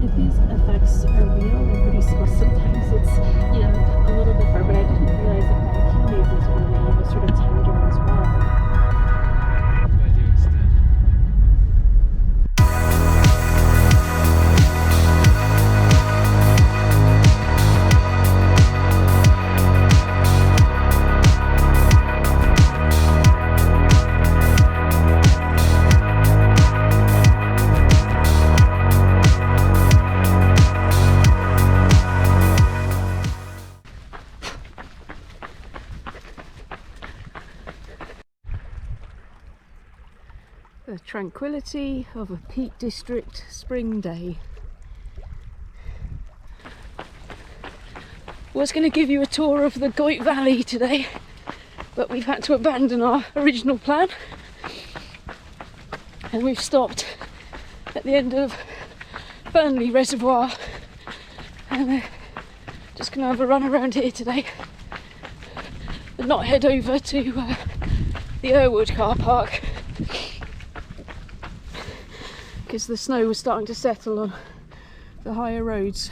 if these effects are real, they're pretty small. Sometimes it's, you know, a little bit far, but I didn't realize that my Achilles is really, you know, sort of tender as well. What do I do instead? The tranquility of a Peak District spring day. Was going to give you a tour of the Goyt Valley today, but we've had to abandon our original plan, and we've stopped at the end of Fernilee Reservoir, and we're just going to have a run around here today, but not head over to the Errwood car park, because the snow was starting to settle on the higher roads.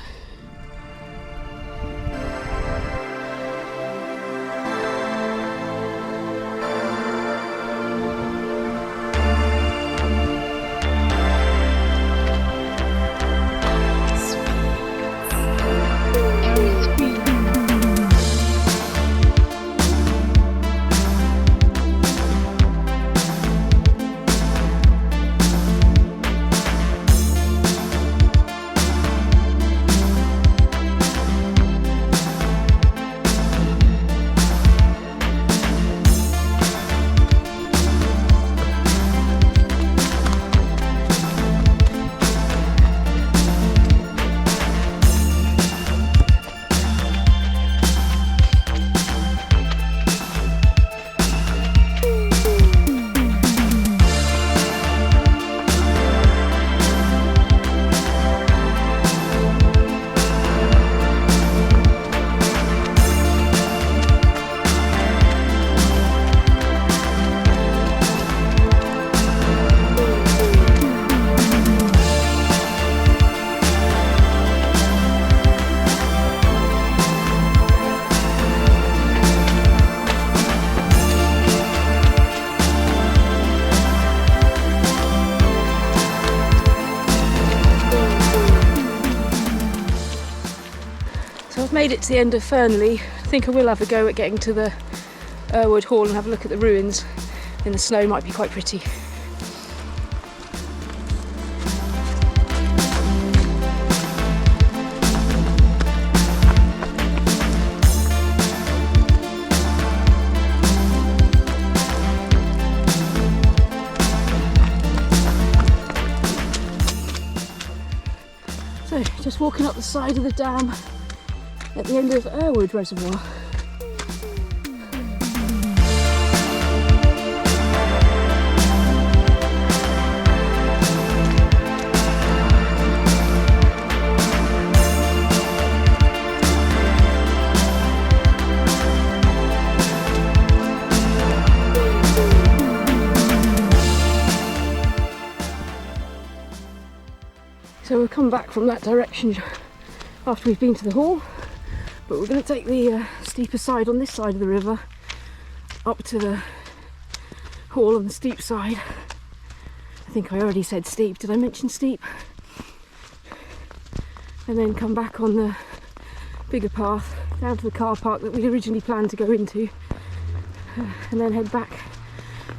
Made it to the end of Fernilee. I think I will have a go at getting to the Errwood Hall and have a look at the ruins in the snow. Might be quite pretty. So just walking up the side of the dam at the end of Errwood Reservoir. So we'll come back from that direction after we've been to the hall. But we're going to take the steeper side on this side of the river up to the hall on the steep side. I think I already said steep. Did I mention steep? And then come back on the bigger path down to the car park that we originally planned to go into, and then head back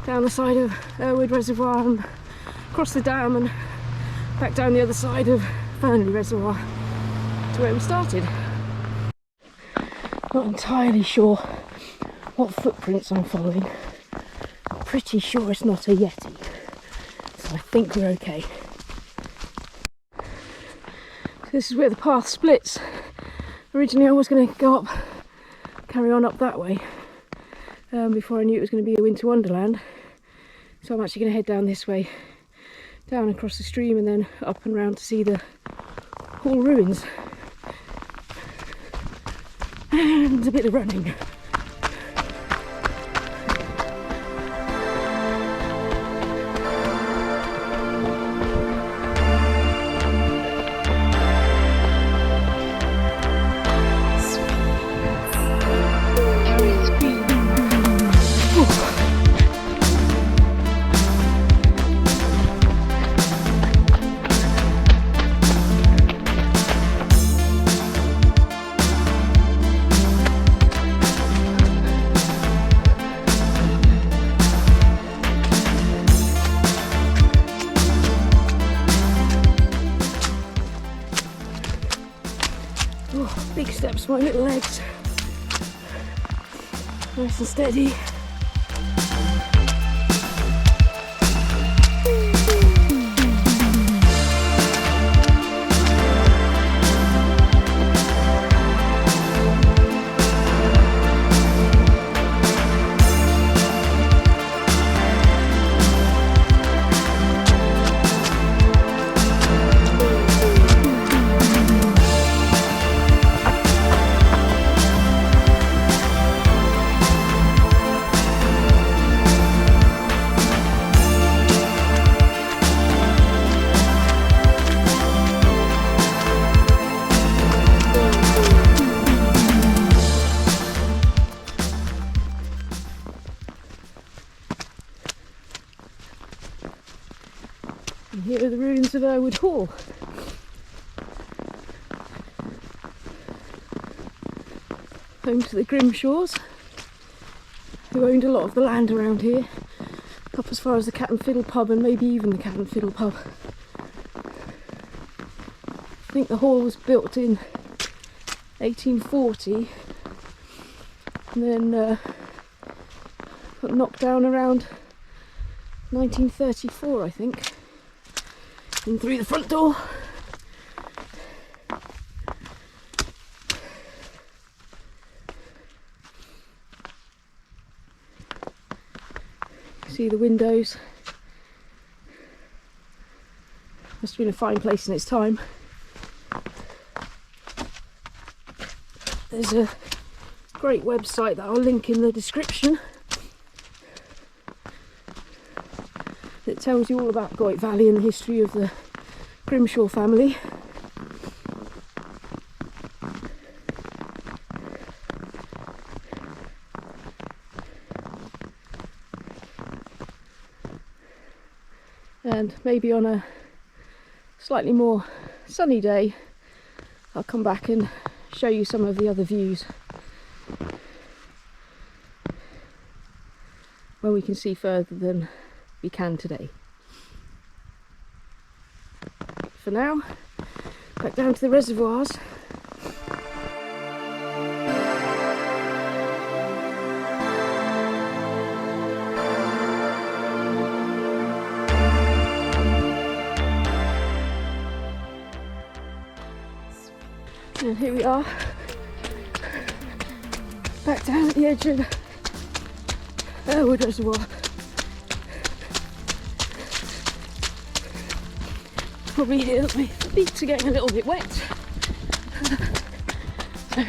down the side of Errwood Reservoir and across the dam and back down the other side of Fernilee Reservoir to where we started. Not entirely sure what footprints I'm following. I'm pretty sure it's not a Yeti, so I think we're okay. So this is where the path splits. Originally I was going to go up, carry on up that way, before I knew it was going to be a winter wonderland. So I'm actually going to head down this way, down across the stream and then up and round to see the Hall ruins. And a bit of running. Oh, big steps for my little legs. Nice and steady. And here are the ruins of Errwood Hall. Home to the Grimshaws, who owned a lot of the land around here, up as far as the Cat and Fiddle pub and maybe even the Cat and Fiddle pub. I think the hall was built in 1840 and then got knocked down around 1934, I think. In through the front door. See the windows. Must have been a fine place in its time. There's a great website that I'll link in the description that tells you all about Goyt Valley and the history of the Grimshaw family. And maybe on a slightly more sunny day I'll come back and show you some of the other views where we can see further than we can today. For now, back down to the reservoirs. And here we are, back down at the edge of Errwood Reservoir. Probably my feet are getting a little bit wet, so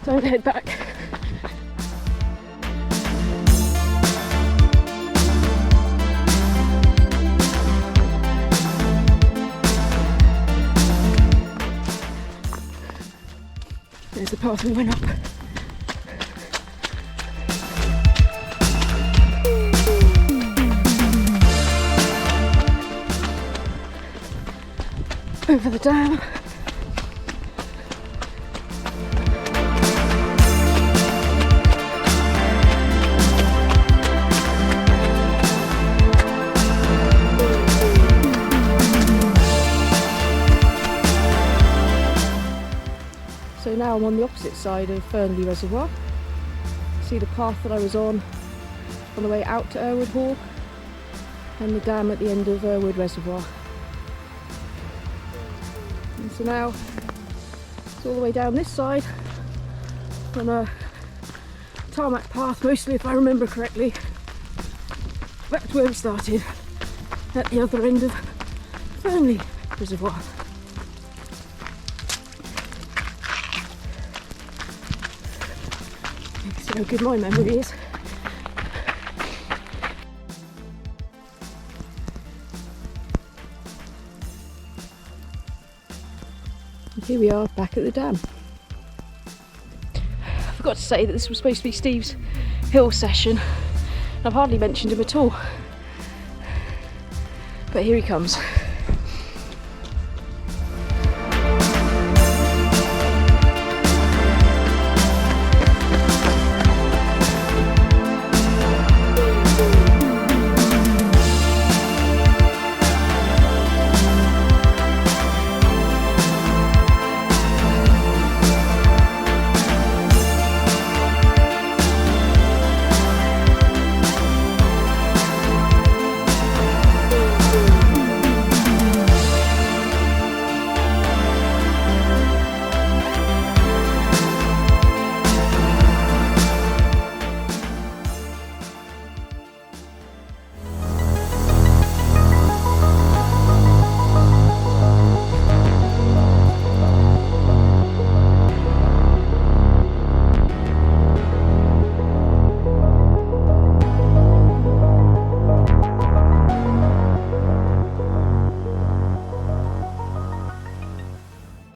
time to head back. There's the path we went up. Over the dam. So now I'm on the opposite side of Fernilee Reservoir. See the path that I was on the way out to Errwood Hall and the dam at the end of Errwood Reservoir. And so now it's all the way down this side on a tarmac path, mostly if I remember correctly, back to where we started at the other end of Fernilee Reservoir. See how good my memory is. And here we are back at the dam. I forgot to say that this was supposed to be Steve's hill session. I've hardly mentioned him at all. But here he comes.